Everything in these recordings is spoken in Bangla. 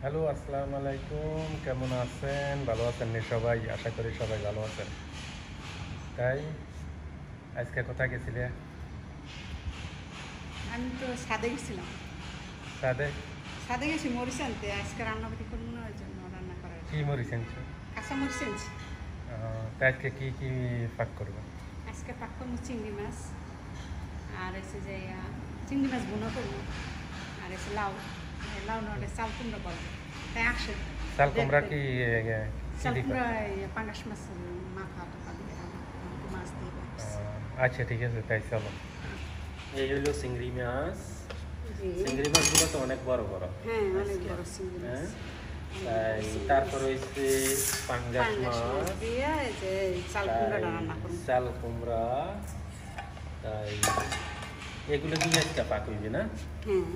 হ্যালো, আসসালামু আলাইকুম। কেমন আছেন? ভালো আছেন নি সবাই? আশা করি সবাই ভালো আছেন। তাই আজকে কোথায় গেছিলে? আমি তো ছাদে গেছিলাম। সাদে ছাদে গেছি মরিচ আনতে। আজকে রান্নাবাড়ি করবো না, ওই জন্য রান্না করার কি মরিচ আনছো? কাঁচা মরিচ আনছি। তাই আজকে কি কি পাক করবো? আজকে পাক করবো চিংড়ি মাছ, আর এসে যে চিংড়ি মাছ ভুনা করবো, আর এসে লাউ। লাউ না ওটা চাল কুমড়া বলবো। তাই আসে চাল কুমড়া দেখতে। কি কি চাল দিবা? কুমড়া পাঙ্গাস মাছ মাথা টাথা দিয়ে রান্না করবো, মাছ দিয়ে করতেছি। আচ্ছা, ঠিক আছে, তাই চলো। এই হলো চিংড়ি মাছ। জি। চিংড়ি মাছগুলো তো অনেক বড় বড়। হ্যাঁ, অনেক আজকে, বড় চিংড়ি মাছ। হ্যাঁ। অনেক তাই বড় চিংড়ি তারপর মাছ। হয়েছে পাঙ্গাস পাঙ্গাস মাছ মাছ। দিয়ে এই যে চাল তাই কুমড়াটা রান্না করবো। চাল কুমড়া। তাই এগুলো কি আজকে পাক হইবে না? হ্যাঁ,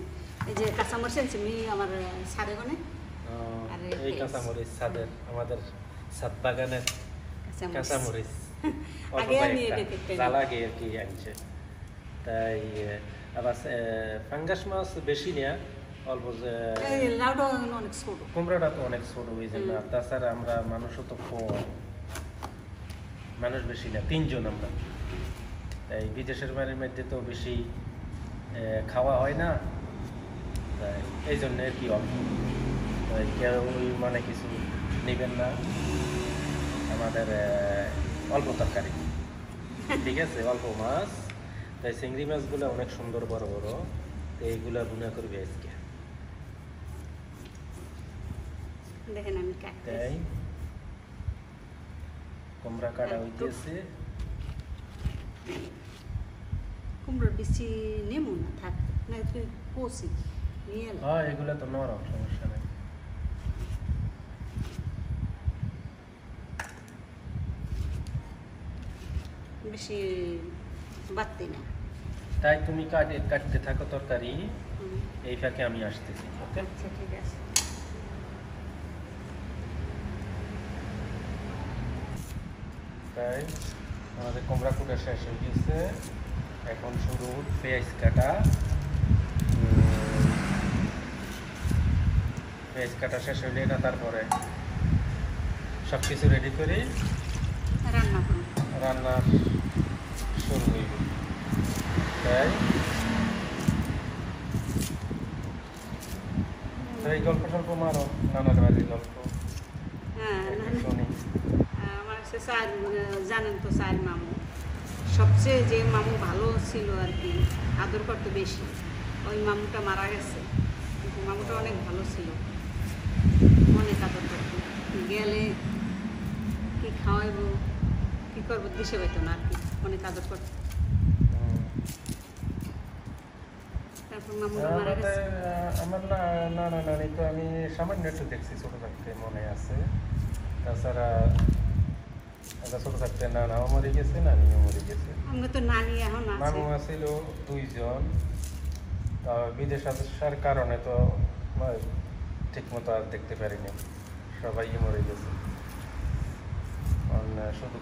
এই যে কাঁচামরিচ আনছি আমি আমার ছাদে গনে। আর এই কাঁচামরিচ ছাদের, আমাদের ছাদ বাগানের কাঁচামরিচ। অল্প আগে আমি কয়েকটা এটা কেটে জ্বালা গিয়ে আর কি আনছে। তাই আবার পাঙ্গাস মাছ বেশি নেয়া, অল্প যে এই লাউটা অনেক ছোট। কুমড়াটা তো অনেক ছোট হয়েছে না। আর তাছাড়া আমরা মানুষও তো কম, মানুষ বেশি না, 3 জন আমরা। তাই বিদেশের বাড়ির মধ্যে তো বেশি খাওয়া হয় না, তাই এই জন্য আর কি অল্প। তাই কেউ মানে কিছু নেবেন না, আমাদের অল্প তরকারি, ঠিক আছে, অল্প মাছ। তাই চিংড়ি মাছগুলো অনেক সুন্দর বড় বড়, তো এইগুলা ভুনা করবে আজকে। দেখেন আমি কাটতে তাই কুমড়া কাটা হইতেছে। কুমড়োর বেশি নেমু না, থাক না তুই কষি নিয়ে এলে। হ্যাঁ, এগুলা তো নরম, সমস্যা নেই। বেশি বাড়তি না। তাই তুমি কাটতে থাকো তরকারি, হুম, এই ফাঁকে আমি আসতেছি, ওকে? আচ্ছা ঠিক আছে। তাই আমাদের কুমড়া কুটা শেষ হয়ে গেছে। এখন শুরু পেঁয়াজ কাটা। পেঁয়াজ কাটা শেষ হইলে না, তারপরে সব কিছু রেডি করে রান্না করুন। রান্না শুরু হইবে। তাই এই গল্প স্বল্প মারো, নানার বাড়ির গল্প হ্যাঁ, একটু না, শুনি। আমার সে জানেন তো চার মামু, সবচেয়ে যে মামু ভালো ছিল আর কি, আদর করতে বেশি, ওই মামুটা মারা গেছে। কিন্তু মামুটা অনেক ভালো ছিল, অনেক আদর করতো। গেলে কি খাওয়াইবো কি করবো দিশে পাইতো না আর কি, অনেক আদর করতো। তারপর মামুটা মারা গেছে। আমার নানা নানি তো আমি সামান্য একটু দেখছি ছোটো থাকতে, মনে আছে। তাছাড়া আমরা ছোটো থাকতে নানাও মরে গেছে, নানিও মরে গেছে। আমরা তো নানি এখন আছে। মামু ছিল 2 জন। বিদেশ আসার কারণে তো ঠিক মতো আর দেখতে পারিনি, সবাই মরে গেছে। শুধু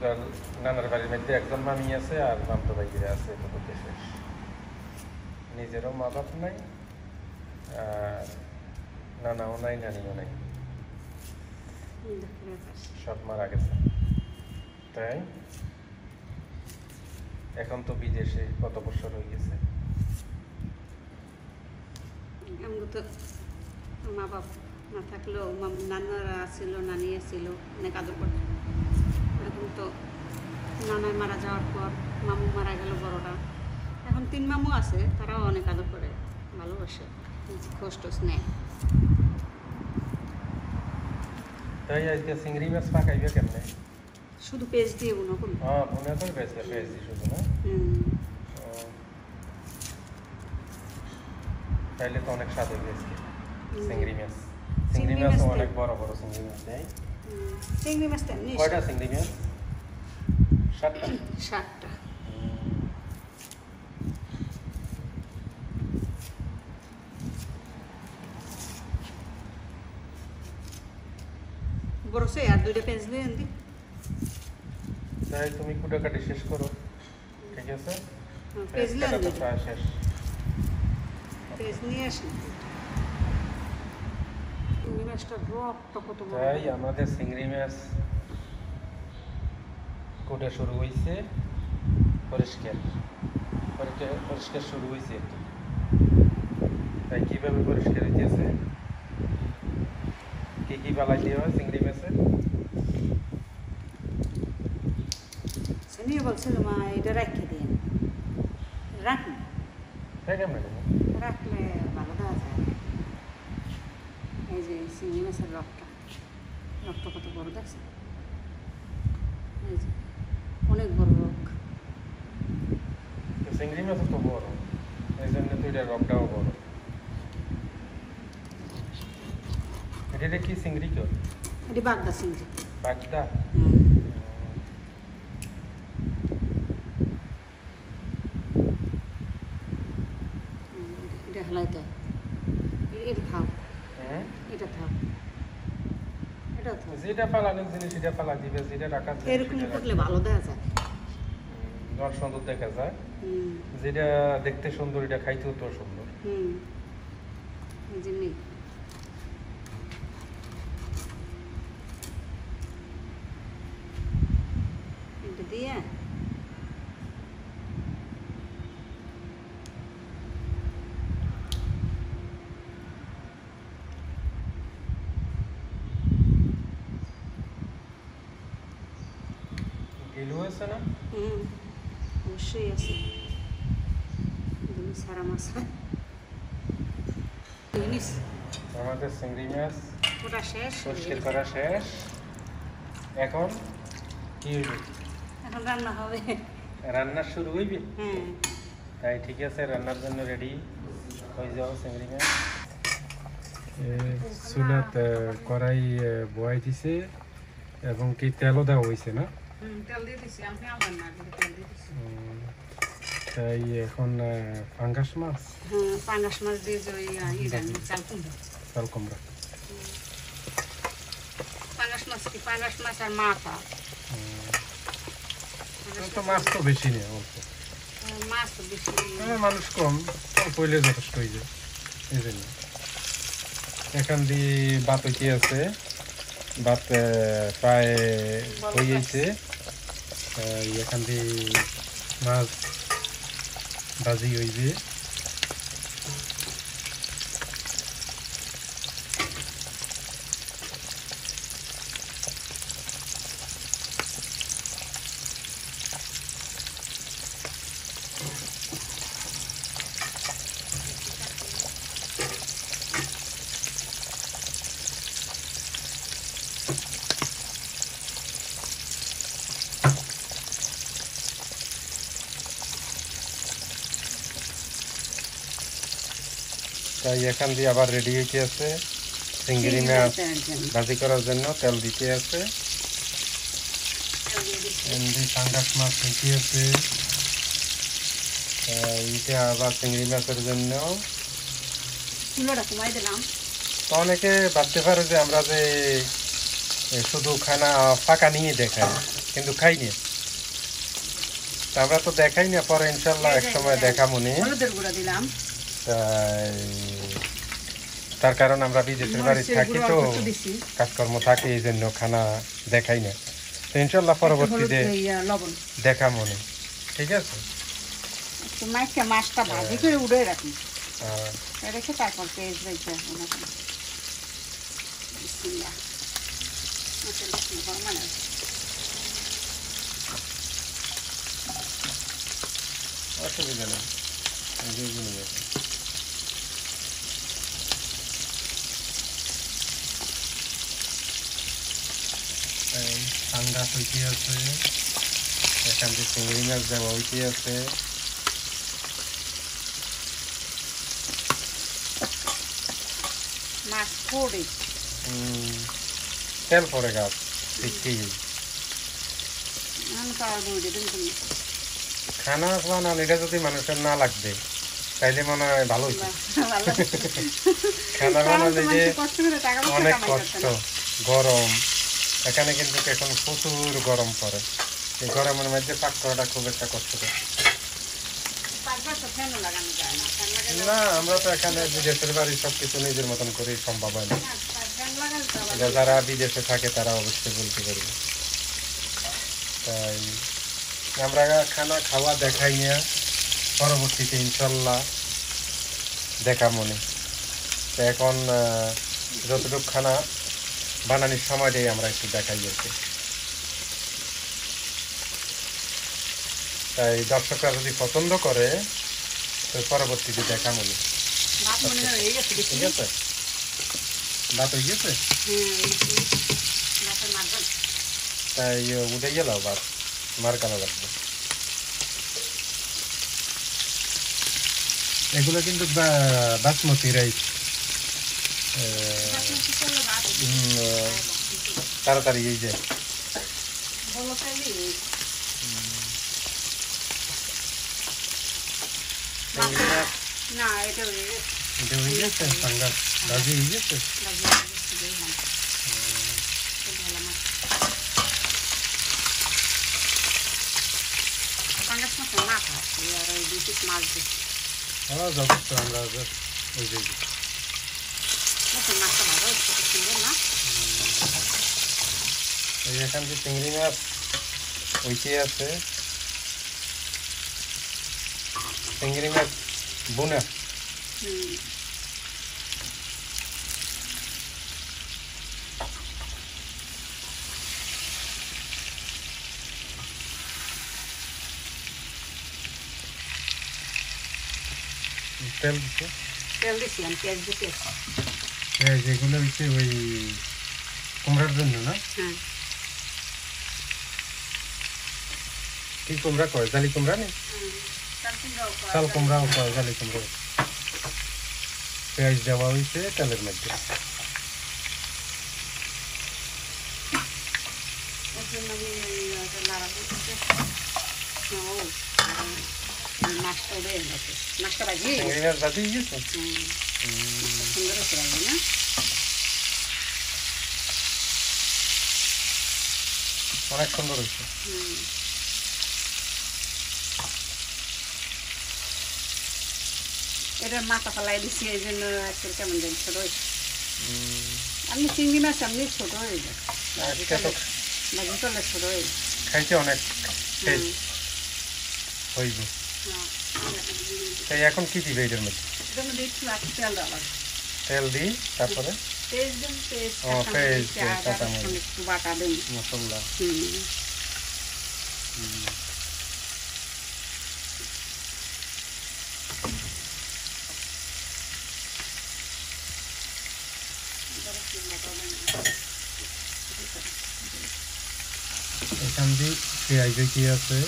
নানার বাড়ির মধ্যে একজন মামি আছে, আর মামতো ভাইয়েরা আছে, কত দেশে। নিজেরও মা বাপ নাই, আর নানাও নাই, নানিও নাই, সব মারা গেছে। তাই এখন তো বিদেশে কত বছর হয়ে গেছে। আমরা তো মা বাপ না থাকলেও নানারা ছিল, নানি ছিল, অনেক আদর করত। এখন তো নানা মারা যাওয়ার পর মামু মারা গেল বড়টা। এখন 3 মামু আছে, তারাও অনেক আদর করে, ভালোবাসে, খোঁজ টোজ নেয়। তাই আজকে চিংড়ি মাছ পাকাইবে কেমনে? শুধু পেঁয়াজ দিয়ে বুনো করুন। হ্যাঁ, মনে করে পেয়েছে পেয়েছি শুধু না। ও, তাইলে তো অনেক স্বাদ হয়ে গেছে চিংড়ি মাছ। চিংড়ি মাছ অনেক বড় বড় চিংড়ি মাছ। তাই চিংড়ি মাছটা এমনি কয়টা চিংড়ি মাছ? 7টা। 7টা। বড় সে আর 2টা পেঁয়াজ দিয়ে আনবি। তাই তুমি কুটাকাটি শেষ করো, ঠিক আছে? পেঁয়াজ নিয়ে কাটা তো আনবি, প্রায় শেষ। পেঁয়াজ নিয়ে আসি। চিংড়ি মাছটার রকটা কত বড়। তাই আমাদের চিংড়ি মাছ কোটা শুরু হয়েছে, পরিষ্কার পরিষ্কার শুরু হয়েছে আর কি। তাই কীভাবে পরিষ্কার হইতেছে, কী পালাই দিয়ে হয় চিংড়ি মাছের? নিয়ে বলছিল মা এটা রাখে দিন, রাখুন, তাই কেমন কেন? রাখলে ভালো দেওয়া যায়। এই যে চিংড়ি মাছের রকটা কত বড় দেখছে, এই যে অনেক বড় রক। চিংড়ি মাছ তো বড়, এই জন্য তো এটা রকটাও বড়। এটা কি চিংড়ি কেউ? এটি বাগদা চিংড়ি। বাগদা? এটা হেলাইতে, এটা খাও, এটা খাও, এটা খাও। যেটা পালানোর জিনিস সেটা পালা দিবে, যেটা রাখার জিনিস এরকম সেটা করলে রাখবে। ভালো দেওয়া যায়। নর সুন্দর দেখা যায়, যেটা দেখতে সুন্দর এটা খাইতেও তো সুন্দর। এই জন্যই এটা দিয়ে গিলু আছে না? অবশ্যই আছে, সারা মাছ জিনিস। আমাদের চিংড়ি মাছ ওটা শেষ, পরিষ্কার করা শেষ। এখন কি হইবে? এখন রান্না হবে। রান্না শুরু হইবে? হ্যাঁ, তাই ঠিক আছে, রান্নার জন্য রেডি হয়ে যাও চিংড়ি মাছ। চুলাত কড়াই বয়াই দিছে এবং কি তেলও দেওয়া হয়েছে না? তেল দিয়ে দিছি, আমি আবার না তেল দিয়ে দিছি। তাই এখন পাঙ্গাস মাছ, হ্যাঁ, পাঙ্গাস মাছ দিয়ে যে ওই চাল কুমড়া, চাল কুমড়া। পাঙ্গাস মাছ কি, পাঙ্গাস মাছ আর মাথা। তো মাছ তো বেশি নেই, অল্প। মাছ তো বেশি, মানুষ কম, অল্প হইলে যথেষ্ট হয়ে যায়। এই জন্য এখান দিয়ে ভাত হইতে আছে, ভাত প্রায় হয়েছে। এখান দিয়ে মাছ ভাজি হইবে। তাই এখান দিয়ে আবার রেডি হইতে আছে চিংড়ি মাছ ভাজি করার জন্য, তেল দিতে আছে। এমনি পাঙ্গাস মাছ হইতে আছে, এইটা আবার চিংড়ি মাছের জন্য। চুলোটা কমাই দিলাম। তো অনেকে ভাবতে পারে যে আমরা যে শুধু খানা ফাঁকা নিয়ে দেখাই, কিন্তু খাই না। তা আমরা তো দেখাই না, পরে ইনশাল্লাহ এক সময় দেখা মনে। হলুদের গুঁড়া দিলাম, তার কারণ আমরা বিদেশের বাড়ি থাকি তো, একটু দিছি, কাজকর্ম থাকে, এই জন্য খানা দেখাই না। তো ইনশাল্লাহ পরবর্তীতে লবণ দেখা মনে। ঠিক আছে, একটু মাইকে মাছটা ভাজি করে উড়ে রাখি, আর রেখে তারপর পেঁয়াজ রেখে অসুবিধা নেই, দুইজনই আছে। ঠান্ডা হইতে আছে, এখান থেকে চিংড়ি মাছ দেওয়া হইতে আছে। মাছ পড়ে তেল পরে গাছ দেখি খানা বানান, এটা যদি মানুষের না লাগবে তাইলে মনে হয় ভালো হইতো। খানা বানালে যে অনেক কষ্ট, গরম, এখানে কিন্তু এখন প্রচুর গরম পড়ে। এই গরমের মধ্যে পাক করাটা খুব একটা কষ্টকর। না, আমরা তো এখানে বিদেশের বাড়ি সবকিছু নিজের মতন করেই সম্ভব হয় না। লাগালে তো আবার এটা যারা বিদেশে থাকে তারা অবশ্যই বলতে পারবে। তাই আমরা খানা খাওয়া দেখাই না, পরবর্তীতে ইনশাল্লাহ দেখা মনে। তো এখন যতটুকু খানা বানানোর সময়টাই আমরা একটু দেখাই আর কি। তাই দর্শকরা যদি পছন্দ করে তো পরবর্তীতে দেখা মনে। ভাত মনে হয় হয়ে গেছে দেখি। ঠিক আছে, ভাত হয়ে গেছে। ভাতের মারবেন। তাই উঠে গেল ভাত, মার কালো লাগবে। এগুলো কিন্তু বাসমতি রাইস, তাড়াতাড়ি এই যে বলো খাইলি না, এটা হয়ে গেছে। এটা হয়ে গেছে, পাঙ্গাস ভাজি হয়ে গেছে। পাঙ্গাস মাছ মাথা আর ওই 2 পিস মাছ দিচ্ছি। হ্যাঁ যথেষ্ট। আমরা ওই যে মাছটা ভালো হচ্ছে, খুব সুন্দর না? এই এখান থেকে চিংড়ি মাছ ওইটাই আছে, চিংড়ি মাছ বোনা। তেল দিচ্ছে, তেল দিচ্ছি আমি, পেঁয়াজ দিতে। যেগুলো হচ্ছে ওই কুমড়ার জন্য না? হ্যাঁ, কি কুমড়া কয়? জালি কুমড়া নেই, চাল কুমড়াও কয়, জালি কুমড়া। পেঁয়াজ দেওয়া হয়েছে তেলের মধ্যে। মাছটা উঠে গেছে, মাছটা বাজিয়ে চিংড়ি মাছ ভাজি গেছে। সুন্দর হচ্ছে রাখবে না? অনেক সুন্দর হয়েছে। এটা মাথা ফালাই দিচ্ছি, এই জন্য আজকাল কেমন যেন ছোট হয়েছে। আপনি চিংড়ি মাছ এমনি ছোট হয়ে যায়, ভাজি করলে ছোট হয়ে যায়। খাইতে অনেক হইব। তাই এখন কি দিবে এটার মধ্যে? এটার মধ্যে একটু আখি তেল দেওয়া লাগবে। তেল দিই, তারপরে একটু বাটা দিন, মশলা। এখান দিয়ে পেঁয়াজ কি আছে,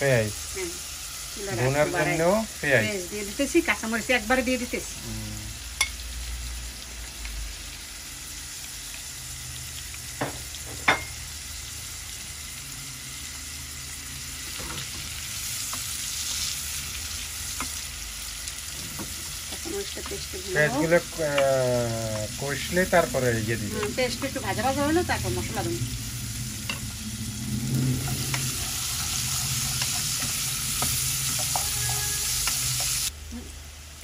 পেঁয়াজ বোনার জন্য পেঁয়াজ দিয়ে দিতেছি, কাঁচামরিচ একবারে দিয়ে দিতেছি। পেঁয়াজগুলো কষলে তারপরে ইয়ে দিবে। পেস্ট একটু ভাজা ভাজা হলো, তারপর মশলা দেবো।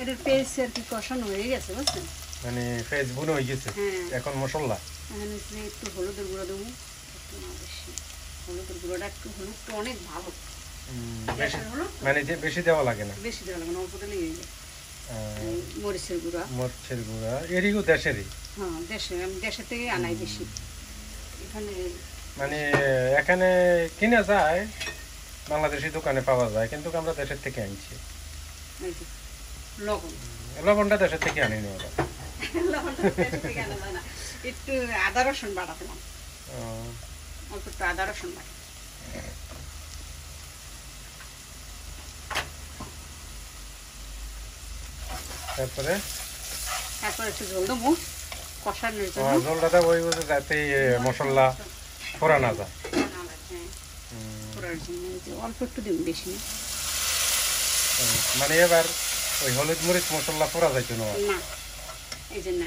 এটার পেস্ট আর কি কষানো হয়ে গেছে, বুঝছেন? মানে পেঁয়াজ বুনো হয়ে গেছে, এখন মশলা। এখানে একটু হলুদের গুঁড়ো দেবো, একটু না বেশি। হলুদের গুঁড়োটা একটু, হলুদটা অনেক ভালো, মানে যে বেশি দেওয়া লাগে না, বেশি দেওয়া লাগে না, অল্প দিলেই হয়ে যায়। মরিচের গুঁড়া, মরিচের গুঁড়া এরিও দেশেরই। হ্যাঁ, আমি দেশের থেকে আনাই বেশি। এখানে মানে এখানে কিনা যায়, বাংলাদেশি দোকানে পাওয়া যায়, কিন্তু আমরা দেশের থেকে আনছি। লবণটা দেশের থেকে আনিনি ওরা। একটু আদা রসুন বাটা দিলাম, অল্প একটু আদা রসুন বাটা। তারপরে একটু ঝোল দেবো কষানোর জন্য। ঝোলটা দেবো যাতে মশলা ফোড়া না যায়। অল্প একটু দেবো, বেশি না। মানে এবার ওই হলুদ মরিচ মশলা ফোড়া যাইতো না, এই জন্য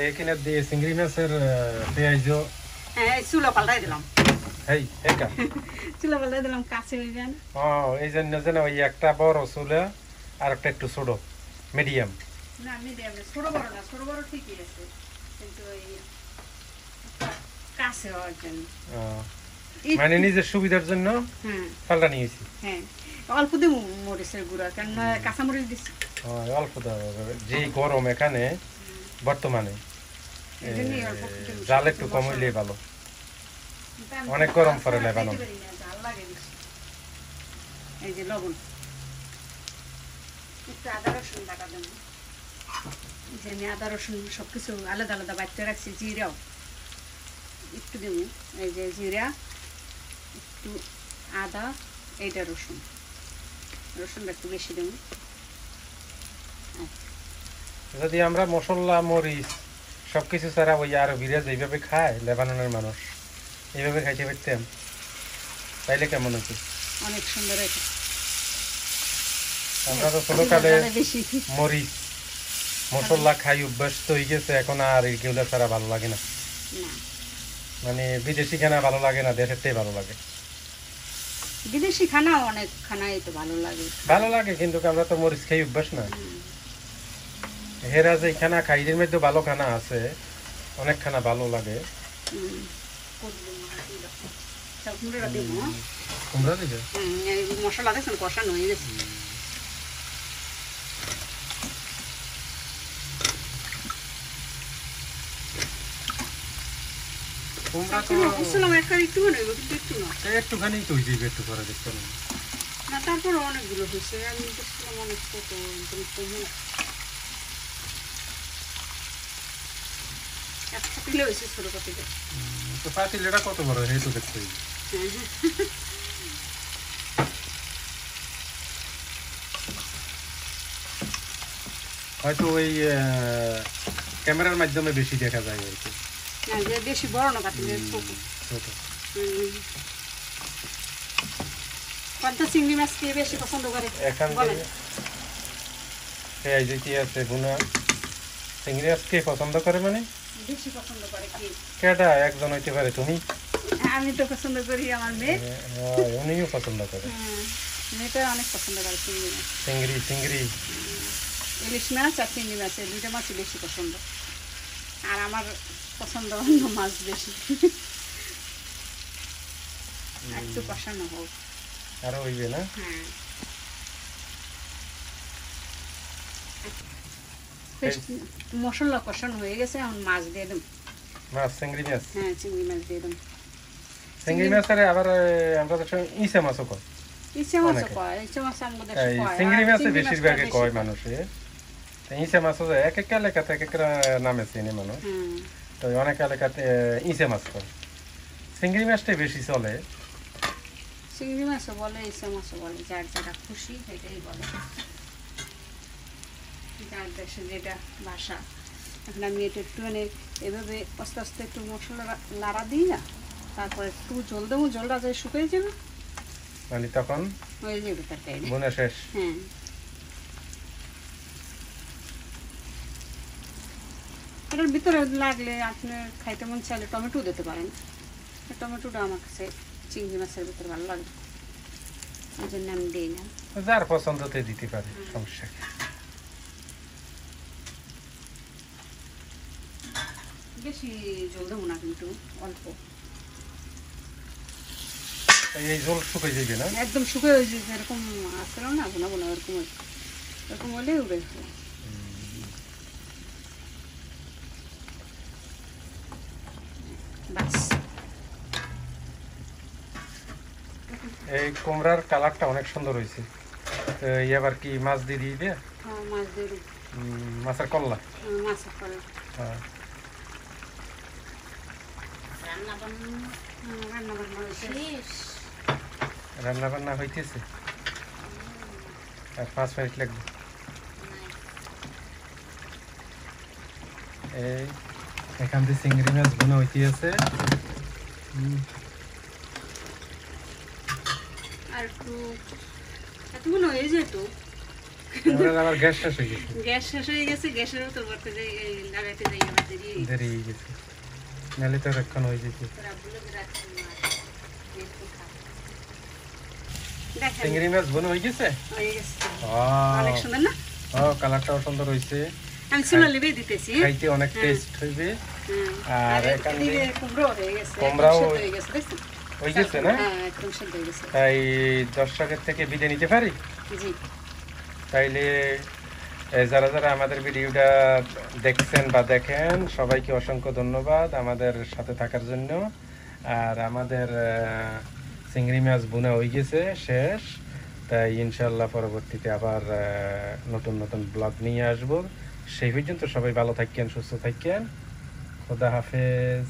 এখানে দিয়ে চিংড়ি মাছের পেঁয়াজও হ্যাঁ চুলো পাল্টাই দিলাম এই কা চুলো পাল্টাই দিলাম কাছে হয়ে যান এই জন্য যেন ওই একটা বড় চুলা আর একটা একটু ছোট মিডিয়াম। না আমি দেব ছোট বড় না ছোট বড় ঠিকই আছে কিন্তু ওই কাছে হওয়ার জন্য মানে নিজের সুবিধার জন্য হ্যাঁ পাল্টা নিয়েছি। হ্যাঁ অল্প দিব মরিচের গুঁড়া কারণ কাঁচা মরিচ দিচ্ছি অল্প দাও, যে গরম এখানে বর্তমানে এই জন্যই অল্প দিব। জাল একটু কম হইলে ভালো, অনেক গরম পড়ে লেবানন। জাল লাগে বেশি। এই যে লবণ একটু আদা রসুন বাটা দেবো, যে আমি আদা রসুন সব কিছু আলাদা আলাদা বাটতে রাখছি। জিরাও একটু দেবো, এই যে জিরা একটু আদা এইটা রসুন, রসুনটা একটু বেশি দেবো। যদি আমরা মশলা মরিচ সবকিছু ছাড়া ওই আরবিরা যেভাবে খায় লেবাননের মানুষ এইভাবে খাইতে পারতাম তাইলে কেমন হতো? অনেক সুন্দর এটা। আমরা তো ছোটকালে বেশি মরিচ মশলা খাই অভ্যাস তো হয়ে গেছে, এখন আর এইগুলো ছাড়া ভালো লাগে না। না মানে বিদেশি খানা ভালো লাগে না, দেশেরটাই ভালো লাগে। বিদেশি খানা অনেক খানাই তো ভালো লাগে, ভালো লাগে কিন্তু আমরা তো মরিচ খাই অভ্যাস না। হেরা যে খানা খাই এর মধ্যে ভালো খানা আছে, অনেক খানা ভালো লাগে। কুমড়া দিবে মশলা দেখছেন কষানো হয়ে গেছে। কুমড়া তো বুঝছিলাম একটা একটু নেব কিন্তু একটু না, একটুখানি তো হয়ে যাবে, একটু পরে দেখতে না। না তারপরে অনেকগুলো হয়েছে, আমি দেখছিলাম অনেক কত একটা পিলে হয়েছে ছোটো পাতিটা। তো পাতিলটা কত বড় এই তো দেখতে হবে। হয়তো ওই ক্যামেরার মাধ্যমে বেশি দেখা যায় আর কি। না যে বেশি বড় না পাতিলের ছোট ছোট। কোনটা চিংড়ি মাছ কে বেশি পছন্দ করে এখান বলেন? থেকে পেঁয়াজ কি আছে বুনা চিংড়ি মাছ কে পছন্দ করে মানে বেশি পছন্দ করে কি? কেটা একজন হইতে পারে, তুমি? আমি তো পছন্দ করি, আমার মেয়ে উনিও পছন্দ করে। মেয়েটা অনেক পছন্দ করে চিংড়ি মাছ। চিংড়ি চিংড়ি ইলিশ মাছ আর চিংড়ি মাছ এই দুইটা মাছই বেশি পছন্দ, আর আমার পছন্দ অন্য মাছ বেশি। একটু কষানো হোক আরো হইবে না? হ্যাঁ মশলা কষানো হয়ে গেছে, এখন মাছ দিয়ে দেব। মাছ চিংড়ি মাছ? হ্যাঁ চিংড়ি মাছ দিয়ে দেব। চিংড়ি মাছের আবার আমরা তো ইসে মাছও কয়। ইচ্ছে মাছও কয়, ইচ্ছে মাছ আমাদের দেশে কয়। চিংড়ি মাছে বেশিরভাগে কয় মানুষে, ইসে মাছও এক এক এলাকাতে এক এক নামে চিনি মানুষ। তো অনেক এলাকাতে ইসে মাছ কয়, চিংড়ি মাছটাই বেশি চলে। চিংড়ি মাছও বলে ইচ্ছে মাছও বলে, যার যেটা খুশি সেটাই বলে, যার দেশে যেটা ভাষা। এখন আমি এটা একটু মানে এভাবে আস্তে আস্তে একটু মশলা নাড়া দিই না, তারপরে একটু জল দেবো, জলটা যায় শুকিয়ে যাবে, মানে তখন হয়ে যাবে তরকারি বোনা শেষ। হ্যাঁ এটার ভিতরে লাগলে আপনার খাইতে মন চাইলে টমেটো দিতে পারেন, টমেটোটা আমার কাছে চিংড়ি মাছের ভিতরে ভালো লাগে, ওই জন্য আমি দিই না। যার পছন্দতে দিতে পারে, সমস্যা কি। বেশি জল দেবো না কিন্তু অল্প, এই ঝোল শুকিয়ে যাবে না? একদম শুকিয়ে হয়ে যাবে, এরকম আসছিল না বোনা বোনা, এরকম এরকম হলেই উঠে বাস। এই কুমড়ার কালারটা অনেক সুন্দর হয়েছে। তো এবার কি মাছ দিয়ে দিবে? হ্যাঁ মাছ দিয়ে দিই, মাছের কল্লা। মাছের কলা হ্যাঁ রান্না বান্না শেষ, রান্না বান্না হইতেছে, আর 5 মিনিট লাগবে। এই এখান থেকে চিংড়ি মাছ বোনা হইতে আছে। আর একটু এতগুলো হয়ে যেত, আমরা আবার গ্যাস শেষ হয়ে গেছে, গ্যাস শেষ হয়ে গেছে, গ্যাসের ভিতর ভরতে যাই এই লাগাইতে যাই আমার দেরি হয়ে গেছে। দেরি হয়ে গেছে, নাহলে তো এখন হয়ে যেত। তোর আব্বুলোকে রাখছি না, একটু খা। দেখেন, চিংড়ি মাছ বোন হয়ে গেছে। হয়ে গেছে। Wow! অনেক সুন্দর না? ও কালারটাও সুন্দর হয়েছে, আমি চুলা লিবে দিতেছি। খাইতে অনেক টেস্ট হইবে। আর আর এখানে এদিকে কুমড়ো হয়ে গেছে, কুমড়াও একদম সেদ্ধ হয়ে গেছে, দেখছেন? হয়ে গেছে না? হ্যাঁ, একদম সেদ্ধ হয়ে গেছে। তাই দর্শকের থেকে বিদায় নিতে পারি। জি, তাইলে যারা যারা আমাদের ভিডিওটা দেখছেন বা দেখেন সবাইকে অসংখ্য ধন্যবাদ আমাদের সাথে থাকার জন্য। আর আমাদের চিংড়ি মাছ বোনা হয়ে গেছে শেষ, তাই ইনশাল্লাহ পরবর্তীতে আবার নতুন নতুন ব্লগ নিয়ে আসবো। সেই পর্যন্ত সবাই ভালো থাকেন, সুস্থ থাকেন। খোদা হাফেজ।